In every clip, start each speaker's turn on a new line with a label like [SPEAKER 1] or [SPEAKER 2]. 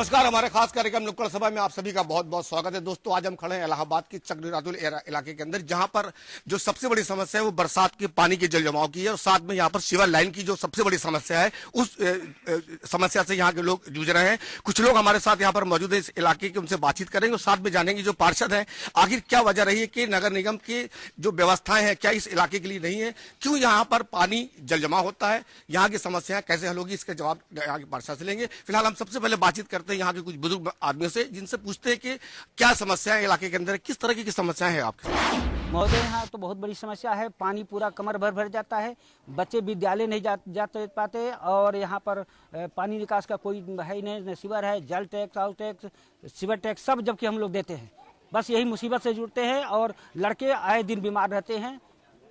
[SPEAKER 1] नमस्कार। हमारे खास कार्यक्रम नुक्कड़ सभा में आप सभी का बहुत बहुत स्वागत है। दोस्तों, आज हम खड़े हैं इलाहाबाद के चकनिरातुल इलाके के अंदर, जहां पर जो सबसे बड़ी समस्या है वो बरसात के पानी के जल जमाव की है और साथ में यहां पर सीवर लाइन की जो सबसे बड़ी समस्या है उस समस्या से यहां के लोग जूझ रहे हैं। कुछ लोग हमारे साथ यहां पर मौजूद है इस इलाके के, उनसे बातचीत करेंगे और साथ में जानेंगे जो पार्षद है आखिर क्या वजह रही है कि नगर निगम की जो व्यवस्थाएं हैं क्या इस इलाके के लिए नहीं है, क्यों यहाँ पर पानी जल जमाव होता है, यहाँ की समस्याएं कैसे हल होगी, इसके जवाब यहाँ के पार्षद से लेंगे। फिलहाल हम सबसे पहले बातचीत करते हैं यहाँ के कुछ बुजुर्ग आदमियों से, जिनसे पूछते हैं कि क्या समस्याएं इलाके के अंदर, किस तरह की समस्याएं हैं आपके।
[SPEAKER 2] महोदय, यहाँ तो बहुत बड़ी समस्या है। पानी पूरा कमर भर भर जाता है, बच्चे विद्यालय नहीं जाते पाते और यहाँ पर पानी निकास का कोई है ही नहीं, न सीवर है, जल tax, house tax, sewer tax सब जबकि हम लोग देते हैं। बस यही मुसीबत से जुड़ते हैं और लड़के आए दिन बीमार रहते हैं।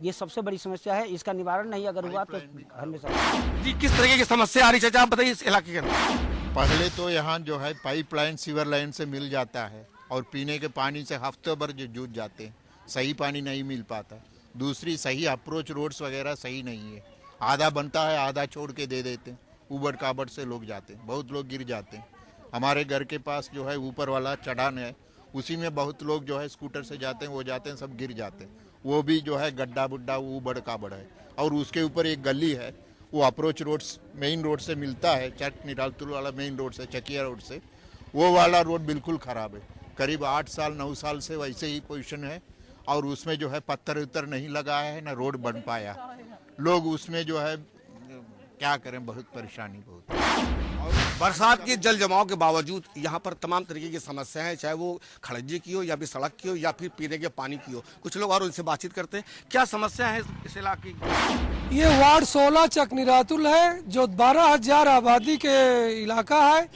[SPEAKER 2] ये सबसे बड़ी समस्या है, इसका निवारण नहीं अगर हुआ तो हमेशा।
[SPEAKER 1] जी, किस तरह की समस्या आ रही है आप बताइए इस इलाके के अंदर।
[SPEAKER 3] पहले तो यहाँ जो है पाइपलाइन सीवर लाइन से मिल जाता है और पीने के पानी से हफ्ते भर जो जूझ जाते हैं, सही पानी नहीं मिल पाता। दूसरी, सही अप्रोच रोड्स वगैरह सही नहीं है, आधा बनता है आधा छोड़ के दे देते हैं, उबड़ काबड़ से लोग जाते हैं, बहुत लोग गिर जाते हैं। हमारे घर के पास जो है ऊपर वाला चढ़ान है, उसी में बहुत लोग जो है स्कूटर से जाते हैं, वो जाते हैं सब गिर जाते हैं। वो भी जो है गड्ढा बुड्ढा वो उबड़ काबड़ है। और उसके ऊपर एक गली है, वो अप्रोच रोड्स मेन रोड से मिलता है, चकनिरातुल वाला मेन रोड से, चकिया रोड से, वो वाला रोड बिल्कुल ख़राब है। करीब 8 साल 9 साल से वैसे ही पोजीशन है और उसमें जो है पत्थर उत्तर नहीं लगा है, ना रोड बन पाया। लोग उसमें जो है क्या करें, बहुत परेशानी बहुत।
[SPEAKER 1] बरसात के जल जमाव के बावजूद यहाँ पर तमाम तरीके की समस्याएं हैं, चाहे वो खड़ज्जे की हो या फिर सड़क की हो या फिर पीने के पानी की हो। कुछ लोग और उनसे बातचीत करते हैं, क्या समस्या है इस इलाके की।
[SPEAKER 4] ये वार्ड 16 चकनिरातुल है, जो 12,000 आबादी के इलाका है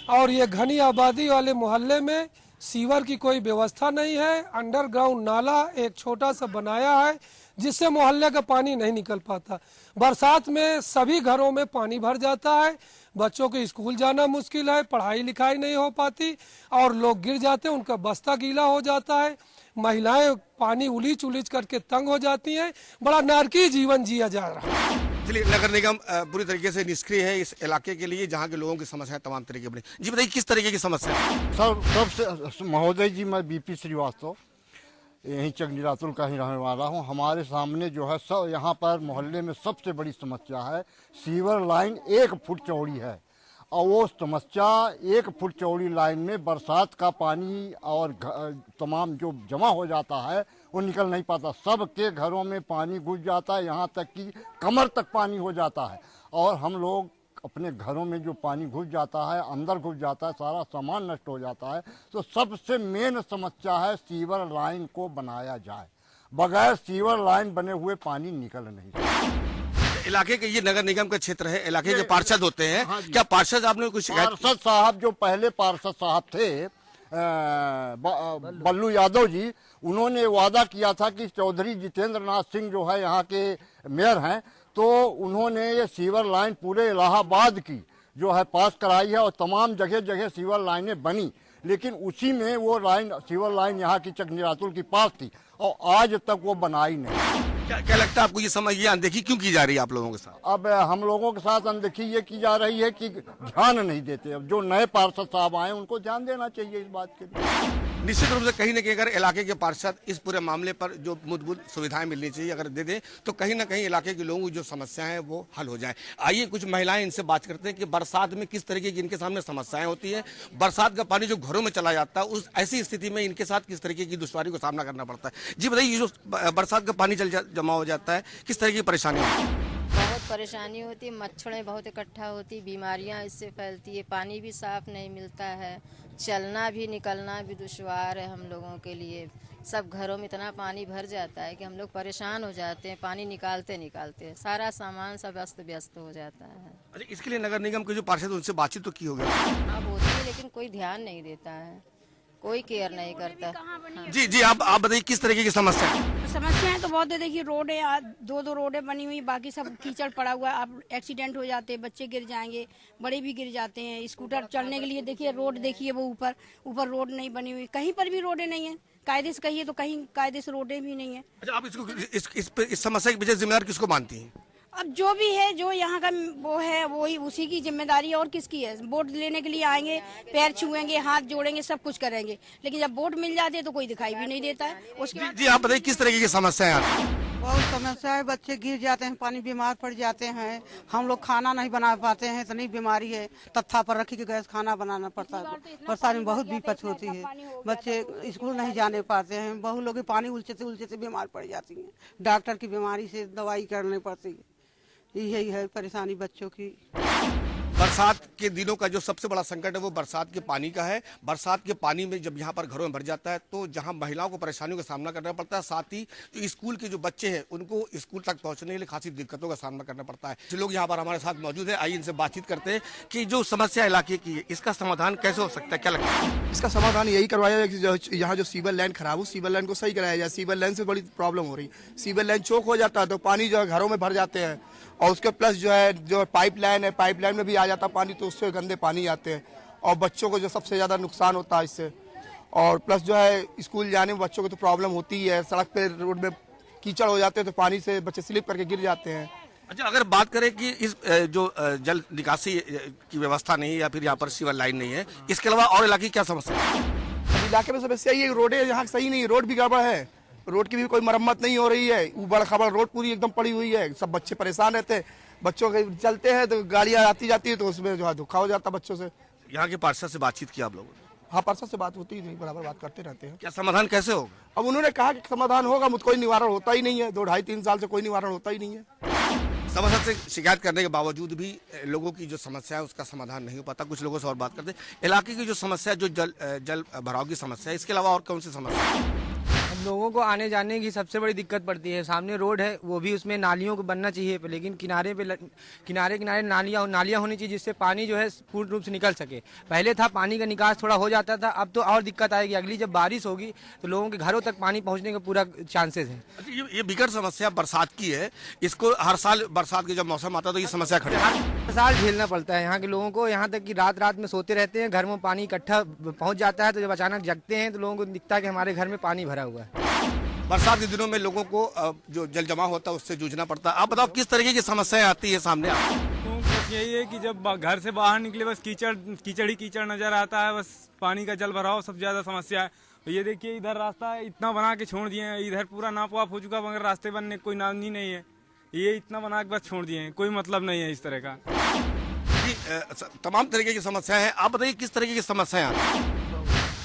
[SPEAKER 4] और ये घनी आबादी वाले मोहल्ले में सीवर की कोई व्यवस्था नहीं है। अंडरग्राउंड नाला एक छोटा सा बनाया है जिससे मोहल्ले का पानी नहीं निकल पाता। बरसात में सभी घरों में पानी भर जाता है, बच्चों के स्कूल जाना मुश्किल है, पढ़ाई लिखाई नहीं हो पाती और लोग गिर जाते हैं, उनका बस्ता गीला हो जाता है, महिलाएं पानी उलीच उलीच करके तंग हो जाती हैं। बड़ा नारकीय जीवन जिया जा रहा है।
[SPEAKER 1] चलिए, नगर निगम पूरी तरीके से निष्क्रिय है इस इलाके के लिए, जहाँ के लोगों की समस्याएं तमाम तरीके की बनी। जी बताइए, किस तरीके की समस्या है।
[SPEAKER 5] सर, सबसे महोदय जी, मैं बीपी श्रीवास्तव यहीं चकनिरातुल का ही रहने वाला हूँ। हमारे सामने जो है सब यहाँ पर मोहल्ले में सबसे बड़ी समस्या है, सीवर लाइन 1 फुट चौड़ी है और वो समस्या 1 फुट चौड़ी लाइन में बरसात का पानी और तमाम जो जमा हो जाता है वो निकल नहीं पाता। सबके घरों में पानी घुस जाता है, यहाँ तक कि कमर तक पानी हो जाता है और हम लोग अपने घरों में जो पानी घुस जाता है, अंदर घुस जाता है, सारा सामान नष्ट हो जाता है। तो सबसे मेन समस्या है सीवर लाइन को बनाया जाए। बगैर सीवर लाइन बने हुए पानी निकल नहीं सकता।
[SPEAKER 1] इलाके के ये नगर निगम का क्षेत्र है, इलाके के पार्षद होते हैं। हाँ, क्या पार्षद आपने कुछ
[SPEAKER 5] पार्षद साहब, जो पहले पार्षद साहब थे बल्लू यादव जी, उन्होंने वादा किया था कि चौधरी जितेंद्र नाथ सिंह जो है यहाँ के मेयर हैं, तो उन्होंने ये सीवर लाइन पूरे इलाहाबाद की जो है पास कराई है और तमाम जगह जगह सीवर लाइनें बनी, लेकिन उसी में वो लाइन सीवर लाइन यहाँ की चकनिरातुल की पास थी और आज तक वो बनाई नहीं।
[SPEAKER 1] क्या लगता है आपको ये समझ, ये अनदेखी क्यों की जा रही है आप लोगों के साथ।
[SPEAKER 5] अब हम लोगों के साथ अनदेखी ये की जा रही है कि ध्यान नहीं देते। अब जो नए पार्षद साहब आए उनको ध्यान देना चाहिए इस बात के लिए।
[SPEAKER 1] निश्चित रूप से कहीं न कहीं अगर इलाके के पार्षद इस पूरे मामले पर जो मूलभूत सुविधाएं मिलनी चाहिए अगर दे दें तो कहीं ना कहीं इलाके के लोगों की जो समस्याएं हैं वो हल हो जाए। आइए कुछ महिलाएं इनसे बात करते हैं कि बरसात में किस तरीके की इनके सामने समस्याएं होती है, बरसात का पानी जो घरों में चला जाता है उस ऐसी स्थिति में इनके साथ किस तरीके की दुश्वारी को सामना करना पड़ता है। जी बताइए, जो बरसात का पानी जमा हो जाता है किस तरह की परेशानी होती है।
[SPEAKER 6] बहुत परेशानी होती है, मच्छरें बहुत इकट्ठा होती, बीमारियां इससे फैलती है, पानी भी साफ नहीं मिलता है, चलना भी निकलना भी दुश्वार है हम लोगों के लिए। सब घरों में इतना पानी भर जाता है कि हम लोग परेशान हो जाते हैं, पानी निकालते निकालते सारा सामान सब अस्त व्यस्त हो जाता है।
[SPEAKER 1] अच्छा, इसके लिए नगर निगम के जो पार्षद उनसे बातचीत तो की होगी।
[SPEAKER 6] अब होती है लेकिन कोई ध्यान नहीं देता है, कोई केयर नहीं करता।
[SPEAKER 1] जी जी, आप बताइए किस तरीके की समस्या है।
[SPEAKER 7] समस्याएं तो बहुत है। देखिए रोडें 2-2 रोडें बनी हुई, बाकी सब कीचड़ पड़ा हुआ है। आप एक्सीडेंट हो जाते हैं, बच्चे गिर जाएंगे, बड़े भी गिर जाते हैं। स्कूटर चलने के लिए देखिए रोड, देखिए वो ऊपर रोड नहीं बनी हुई, कहीं पर भी रोडें नहीं है। कायदे से कहिए तो कहीं कायदे से रोडें भी नहीं है।
[SPEAKER 1] अच्छा, आप इस समस्या की वजह जिम्मेदार किसको मानती हैं।
[SPEAKER 7] अब जो भी है, जो यहाँ का वो है, वही उसी की जिम्मेदारी है, और किसकी है। वोट लेने के लिए आएंगे, पैर छुएंगे, हाथ जोड़ेंगे, सब कुछ करेंगे, लेकिन जब वोट मिल जाती है तो कोई दिखाई भी नहीं देता है। उसके बाद
[SPEAKER 1] जी आप बताइए किस तरीके की समस्या है यहाँ?
[SPEAKER 8] बहुत समस्या है, बच्चे गिर जाते हैं, पानी बीमार पड़ जाते हैं, हम लोग खाना नहीं बना पाते हैं, इतनी बीमारी है, तत्था पर रखी के गैस खाना बनाना पड़ता है। बरसात में बहुत दिक्कत होती है, बच्चे स्कूल नहीं जाने पाते हैं, बहुत लोग पानी उलझते बीमार पड़ जाती हैं, डॉक्टर की बीमारी से दवाई करनी पड़ती है। यही है परेशानी बच्चों की।
[SPEAKER 1] बरसात के दिनों का जो सबसे बड़ा संकट है वो बरसात के पानी का है। बरसात के पानी में जब यहाँ पर घरों में भर जाता है तो जहाँ महिलाओं को परेशानियों का सामना करना पड़ता है, साथ ही जो स्कूल के जो बच्चे हैं उनको स्कूल तक पहुँचने के लिए खासी दिक्कतों का सामना करना पड़ता है। जो लोग यहाँ पर हमारे साथ मौजूद है, आइए इनसे बातचीत करते हैं कि जो समस्या इलाके की है इसका समाधान कैसे हो सकता है, क्या लगता है?
[SPEAKER 9] इसका समाधान यही करवाया जाए कि यहाँ जो सीवर लाइन खराब हो, सीवर लाइन को सही कराया जाए। सीवर लाइन से बड़ी प्रॉब्लम हो रही है, सीवर लाइन चौक हो जाता है तो पानी जो है घरों में भर जाते हैं, और उसके प्लस जो पाइप लाइन है, पाइप लाइन में भी आ जाता पानी, तो उससे गंदे पानी आते हैं और बच्चों को जो सबसे ज़्यादा नुकसान होता है इससे। और प्लस जो है स्कूल जाने में बच्चों को तो प्रॉब्लम होती ही है, सड़क पे रोड में कीचड़ हो जाते हैं तो पानी से बच्चे स्लिप करके गिर जाते हैं।
[SPEAKER 1] अच्छा, अगर बात करें कि इस जो जल निकासी की व्यवस्था नहीं है या फिर यहाँ पर सीवर लाइन नहीं है, इसके अलावा और इलाके की क्या समस्या है?
[SPEAKER 9] अब इलाके में समस्या ये रोडें यहाँ सही नहीं, रोड भी गड़बड़ है, रोड की भी कोई मरम्मत नहीं हो रही है, ऊबड़ खाबड़ रोड पूरी एकदम पड़ी हुई है, सब बच्चे परेशान रहते हैं, बच्चों के चलते हैं तो गाड़ियाँ आती जाती है तो उसमें जो है धोखा हो जाता बच्चों से।
[SPEAKER 1] यहाँ के पार्षद से बातचीत की आप लोगों ने?
[SPEAKER 9] हाँ, पार्षद से बात होती ही नहीं, बराबर बात करते रहते हैं।
[SPEAKER 1] क्या समाधान कैसे होगा?
[SPEAKER 9] अब उन्होंने कहा कि समाधान होगा, मुझको कोई निवारण होता ही नहीं है, 2 ढाई 3 साल से कोई निवारण होता ही नहीं है।
[SPEAKER 1] समस्या से शिकायत करने के बावजूद भी लोगों की जो समस्या है उसका समाधान नहीं हो पाता। कुछ लोगों से और बात करते हैं। इलाके की जो समस्या जो जल भराव की समस्या है, इसके अलावा और कौन सी समस्या है?
[SPEAKER 10] हम लोगों को आने जाने की सबसे बड़ी दिक्कत पड़ती है। सामने रोड है, वो भी उसमें नालियों को बनना चाहिए, लेकिन किनारे नालियाँ होनी चाहिए जिससे पानी जो है पूर्ण रूप से निकल सके। पहले था पानी का निकास थोड़ा हो जाता था, अब तो और दिक्कत आएगी। अगली जब बारिश होगी तो लोगों के घरों तक पानी पहुँचने का पूरा चांसेस है।
[SPEAKER 1] ये भीकर समस्या बरसात की है, इसको हर साल बरसात के जब मौसम आता है तो ये समस्या खड़ी है।
[SPEAKER 10] हर साल झेलना पड़ता है यहाँ के लोगों को, यहाँ तक कि रात में सोते रहते हैं, घर में पानी इकट्ठा पहुँच जाता है, तो जब अचानक जगते हैं तो लोगों को दिखता है कि हमारे घर में पानी भरा हुआ है।
[SPEAKER 1] बरसात के दिनों में लोगों को जो जल जमा होता है उससे जूझना पड़ता है। आप बताओ किस तरीके की समस्याएं आती है सामने?
[SPEAKER 11] तो बस यही है कि जब घर से बाहर निकले बस कीचड़ ही कीचड़ नजर आता है, बस पानी का जल भराव सबसे ज्यादा समस्या है। तो ये देखिए इधर रास्ता इतना बना के छोड़ दिए हैं, इधर पूरा नाप वाप हो चुका मगर रास्ते बनने कोई नाम ही नहीं है। ये इतना बना के बस छोड़ दिए हैं, कोई मतलब नहीं है इस तरह का।
[SPEAKER 1] तमाम तरीके की समस्या है। आप बताइए किस तरीके की समस्याएं आती है?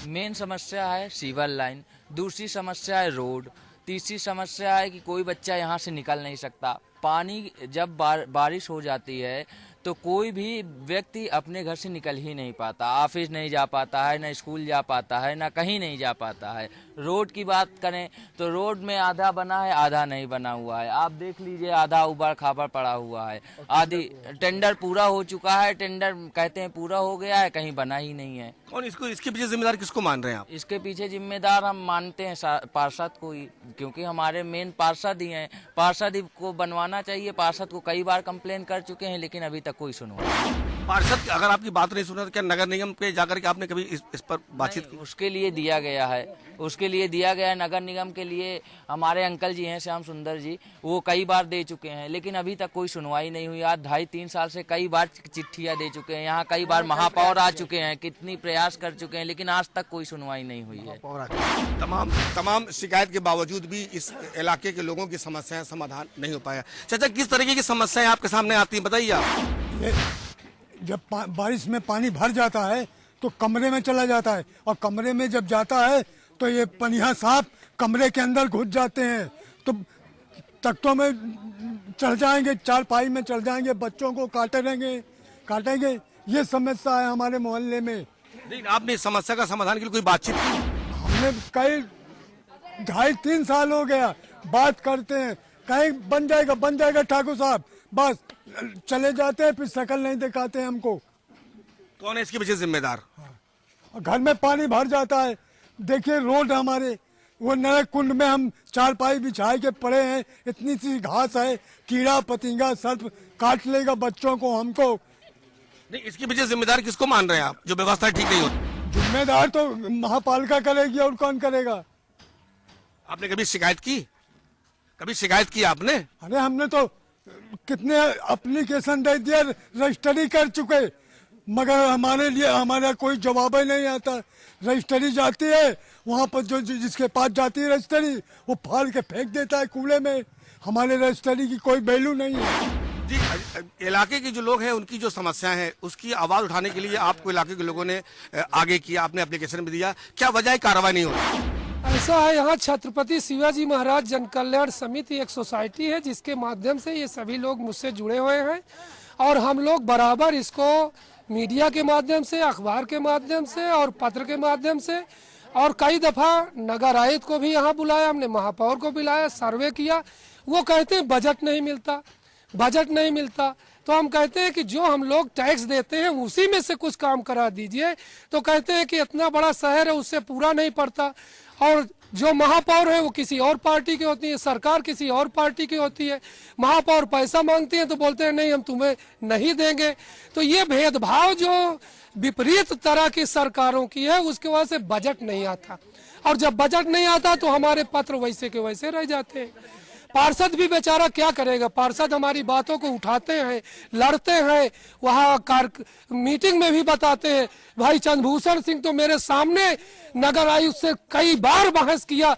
[SPEAKER 12] मेन समस्या है सीवर लाइन, दूसरी समस्या है रोड, तीसरी समस्या है कि कोई बच्चा यहाँ से निकल नहीं सकता। पानी जब बारिश हो जाती है तो कोई भी व्यक्ति अपने घर से निकल ही नहीं पाता, ऑफिस नहीं जा पाता है, ना स्कूल जा पाता है, ना कहीं नहीं जा पाता है। रोड की बात करें तो रोड में आधा बना है, आधा नहीं बना हुआ है। आप देख लीजिए, आधा उबड़ खाबड़ पड़ा हुआ है, आधी टेंडर पूरा हो चुका है, टेंडर कहते हैं पूरा हो गया है, कहीं बना ही नहीं है।
[SPEAKER 1] और इसके पीछे जिम्मेदार किसको मान रहे हैं आप?
[SPEAKER 12] इसके पीछे जिम्मेदार हम मानते हैं पार्षद को ही, क्योंकि हमारे मेन पार्षद ही हैं। पार्षद ही को बनवाना चाहिए। पार्षद को कई बार कंप्लेन कर चुके हैं लेकिन अभी तक कोई सुनवाई।
[SPEAKER 1] पार्षद अगर आपकी बात नहीं सुना तो क्या नगर निगम पे जाकर के आपने कभी इस पर बातचीत की?
[SPEAKER 12] उसके लिए दिया गया है, नगर निगम के लिए हमारे अंकल जी हैं श्याम सुंदर जी, वो कई बार दे चुके हैं लेकिन अभी तक कोई सुनवाई नहीं हुई। आज 2.5-3 साल से कई बार चिट्ठियां दे चुके हैं, यहाँ कई बार महापौर आ चुके हैं, कितनी प्रयास कर चुके हैं लेकिन आज तक कोई सुनवाई नहीं हुई है।
[SPEAKER 1] तमाम शिकायत के बावजूद भी इस इलाके के लोगों की समस्याएं समाधान नहीं हो पाया। चाचा, किस तरीके की समस्याएं आपके सामने आती हैं, बताइए आप।
[SPEAKER 13] जब बारिश में पानी भर जाता है तो कमरे में चला जाता है, और कमरे में जब जाता है तो ये पनिया सांप कमरे के अंदर घुस जाते हैं, तो तख्तों में चढ़ जाएंगे, चारपाई में चढ़ जाएंगे, बच्चों को काटेंगे। ये समस्या है हमारे मोहल्ले में।
[SPEAKER 1] नहीं, आपने इस समस्या का समाधान के लिए कोई बातचीत की?
[SPEAKER 13] हमने कई 2.5-3 साल हो गया बात करते हैं, कहीं बन जाएगा ठाकुर साहब, बस चले जाते हैं, फिर शकल नहीं दिखाते हैं हमको।
[SPEAKER 1] कौन है इसके पीछे जिम्मेदार?
[SPEAKER 13] घर में पानी भर जाता है, देखिए रोड हमारे वो नरक कुंड में हम चारपाई बिछाए के पड़े हैं, इतनी सी घास है, कीड़ा पतिंगा सर्प काट लेगा बच्चों को, हमको।
[SPEAKER 1] नहीं, इसके पीछे जिम्मेदार किसको मान रहे हैं आप, जो व्यवस्था ठीक नहीं होती?
[SPEAKER 13] जिम्मेदार तो महापालिका करेगी, और कौन करेगा?
[SPEAKER 1] आपने कभी शिकायत की आपने?
[SPEAKER 13] अरे हमने तो कितने एप्लीकेशन दे दिए, रजिस्ट्री कर चुके, मगर हमारे लिए हमारा कोई जवाब ही नहीं आता। रजिस्ट्री जाती है, वहाँ पर जो जिसके पास जाती है रजिस्ट्री, वो फाड़ के फेंक देता है कूड़े में। हमारे रजिस्ट्री की कोई वैल्यू नहीं है।
[SPEAKER 1] जी, इलाके के जो लोग हैं उनकी जो समस्याएं हैं उसकी आवाज उठाने के लिए आपको इलाके के लोगों ने आगे किया, आपने एप्लीकेशन भी दिया, क्या वजह है कार्रवाई नहीं हो रही?
[SPEAKER 4] ऐसा है, यहाँ छत्रपति शिवाजी महाराज जन कल्याण समिति एक सोसाइटी है जिसके माध्यम से ये सभी लोग मुझसे जुड़े हुए हैं और हम लोग बराबर इसको मीडिया के माध्यम से, अखबार के माध्यम से और पत्र के माध्यम से और कई दफा नगर आयुक्त को भी यहाँ बुलाया, हमने महापौर को बुलाया, सर्वे किया। वो कहते हैं बजट नहीं मिलता, बजट नहीं मिलता। तो हम कहते हैं कि जो हम लोग टैक्स देते हैं उसी में से कुछ काम करा दीजिए। तो कहते हैं कि इतना बड़ा शहर है उससे पूरा नहीं पड़ता, और जो महापौर है वो किसी और पार्टी की होती है, सरकार किसी और पार्टी की होती है। महापौर पैसा मांगती है तो बोलते हैं नहीं हम तुम्हें नहीं देंगे। तो ये भेदभाव जो विपरीत तरह की सरकारों की है उसके वजह से बजट नहीं आता, और जब बजट नहीं आता तो हमारे पत्र वैसे के वैसे रह जाते हैं। पार्षद भी बेचारा क्या करेगा, पार्षद हमारी बातों को उठाते हैं, लड़ते हैं, वहाँ मीटिंग में भी बताते हैं। भाई चंद्रभूषण सिंह तो मेरे सामने नगर आयुक्त से कई बार बहस किया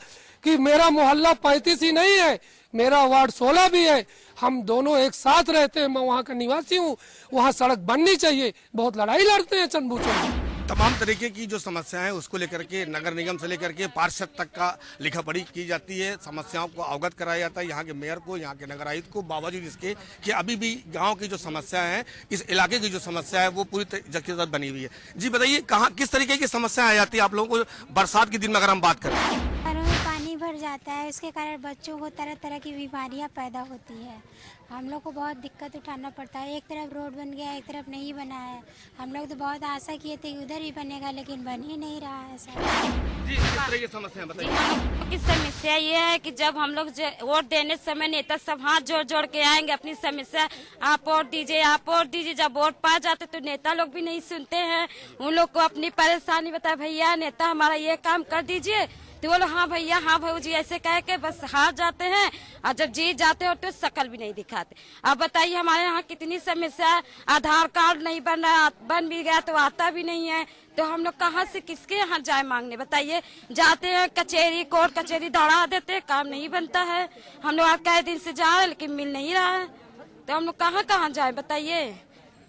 [SPEAKER 4] कि मेरा मोहल्ला 35 ही नहीं है, मेरा वार्ड 16 भी है, हम दोनों एक साथ रहते हैं, मैं वहाँ का निवासी हूँ, वहाँ सड़क बननी चाहिए। बहुत लड़ाई लड़ते हैं चंद्रभूषण।
[SPEAKER 1] तमाम तरीके की जो समस्याएं हैं उसको लेकर के नगर निगम से लेकर के पार्षद तक का लिखा पढ़ी की जाती है, समस्याओं को अवगत कराया जाता है यहाँ के मेयर को, यहाँ के नगर आयुक्त को, बावजूद इसके कि अभी भी गांव की जो समस्याएं हैं, इस इलाके की जो समस्या है वो पूरी जगह बनी हुई है। जी बताइए, कहाँ किस तरीके की समस्याएं आ जाती है आप लोगों को बरसात के दिन में अगर हम बात करें?
[SPEAKER 14] पानी भर जाता है, उसके कारण बच्चों को तरह तरह की बीमारियां पैदा होती है। हम लोग को बहुत दिक्कत उठाना पड़ता है। एक तरफ रोड बन गया, एक तरफ नहीं बना है। हम लोग तो बहुत आशा किए थे कि उधर ही बनेगा, लेकिन बन ही नहीं रहा है सर।
[SPEAKER 1] जी, किस तरह की समस्या बताइए?
[SPEAKER 15] की समस्या ये है कि जब हम लोग वोट देने समय नेता सब हाथ जोड़ जोड़ के आएंगे, अपनी समस्या आप वोट दीजिए, आप वोट दीजिए। जब वोट पा जाते तो नेता लोग भी नहीं सुनते हैं, उन लोग को अपनी परेशानी बता, भैया नेता हमारा ये काम कर दीजिए, तो बोलो हाँ भैया, हाँ भाऊजी, ऐसे कह के बस हार जाते हैं। और जब जीत जाते हो तो शकल भी नहीं दिखाते। अब बताइए हमारे यहाँ कितनी समस्या है, आधार कार्ड नहीं बन रहा, बन भी गया तो आता भी नहीं है, तो हम लोग कहाँ से किसके यहाँ जाए मांगने? बताइए, जाते हैं कचहरी, कोर्ट कचहरी दौड़ा देते हैं, काम नहीं बनता है। हम लोग आज कई दिन से जा रहे हैं लेकिन मिल नहीं रहा है, तो हम लोग कहाँ कहाँ जाए बताइए?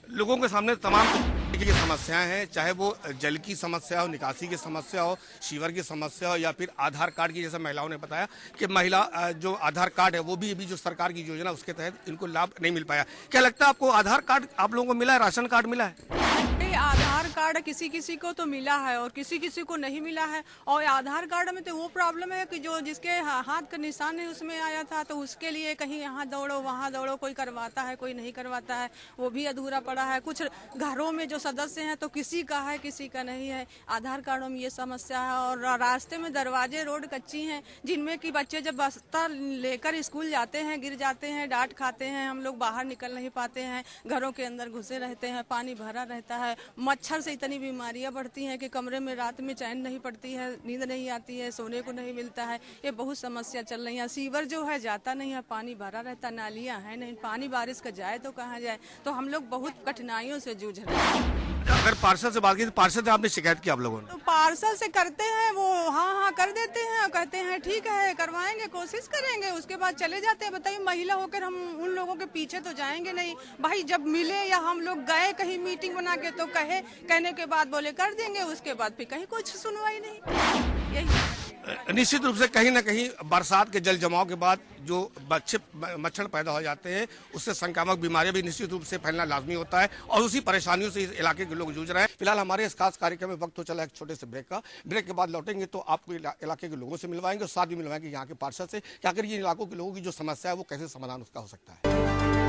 [SPEAKER 1] लोगों के सामने तमाम की समस्याएं हैं, चाहे वो जल की समस्या हो, निकासी की समस्या हो, सीवर की समस्या हो, या फिर आधार कार्ड की, जैसे महिलाओं ने बताया कि महिला जो आधार कार्ड है वो भी अभी जो सरकार की योजना उसके तहत इनको लाभ नहीं मिल पाया। क्या लगता है आपको, आधार कार्ड आप लोगों को मिला है, राशन कार्ड मिला है?
[SPEAKER 16] आधार कार्ड किसी किसी को तो मिला है और किसी किसी को नहीं मिला है। और आधार कार्ड में तो वो प्रॉब्लम है कि जो जिसके हाथ का निशान है उसमें आया था, तो उसके लिए कहीं यहाँ दौड़ो वहाँ दौड़ो, कोई करवाता है कोई नहीं करवाता है, वो भी अधूरा पड़ा है। कुछ घरों में जो सदस्य हैं तो किसी का है किसी का नहीं है। आधार कार्डों में ये समस्या है। और रास्ते में दरवाजे रोड कच्ची हैं, जिनमें कि बच्चे जब बस्ता लेकर स्कूल जाते हैं गिर जाते हैं, डांट खाते हैं, हम लोग बाहर निकल नहीं पाते हैं, घरों के अंदर घुसे रहते हैं, पानी भरा रहता है। मच्छर से इतनी बीमारियां बढ़ती हैं कि कमरे में रात में चैन नहीं पड़ती है, नींद नहीं आती है, सोने को नहीं मिलता है। ये बहुत समस्या चल रही है। सीवर जो है जाता नहीं है, पानी भरा रहता, नालियां हैं नहीं, पानी बारिश का जाए तो कहाँ जाए। तो हम लोग बहुत कठिनाइयों से जूझ रहे हैं।
[SPEAKER 1] अगर पार्षद से बात की तो पार्षद से आपने शिकायत की आप लोगों ने?
[SPEAKER 16] तो पार्षद से करते हैं, वो हाँ हाँ कर देते हैं और कहते हैं ठीक है करवाएंगे, कोशिश करेंगे, उसके बाद चले जाते हैं। बताइए, महिला होकर हम उन लोगों के पीछे तो जाएंगे नहीं भाई। जब मिले या हम लोग गए कहीं मीटिंग बना के तो कहने के बाद बोले कर देंगे, उसके बाद फिर कहीं कुछ सुनवाई नहीं। यही
[SPEAKER 1] निश्चित रूप से कहीं ना कहीं बरसात के जल जमाव के बाद जो मच्छर पैदा हो जाते हैं उससे संक्रामक बीमारियां भी निश्चित रूप से फैलना लाजमी होता है, और उसी परेशानियों से इस इलाके के लोग जूझ रहे हैं। फिलहाल हमारे इस खास कार्यक्रम में वक्त तो चला एक छोटे से ब्रेक का। ब्रेक के बाद लौटेंगे तो आपको इलाके के लोगों से मिलवाएंगे और साथ भी मिलवाएंगे यहाँ के पार्षद से कि आखिर ये इलाकों के लोगों की जो समस्या है वो कैसे समाधान उसका हो सकता है।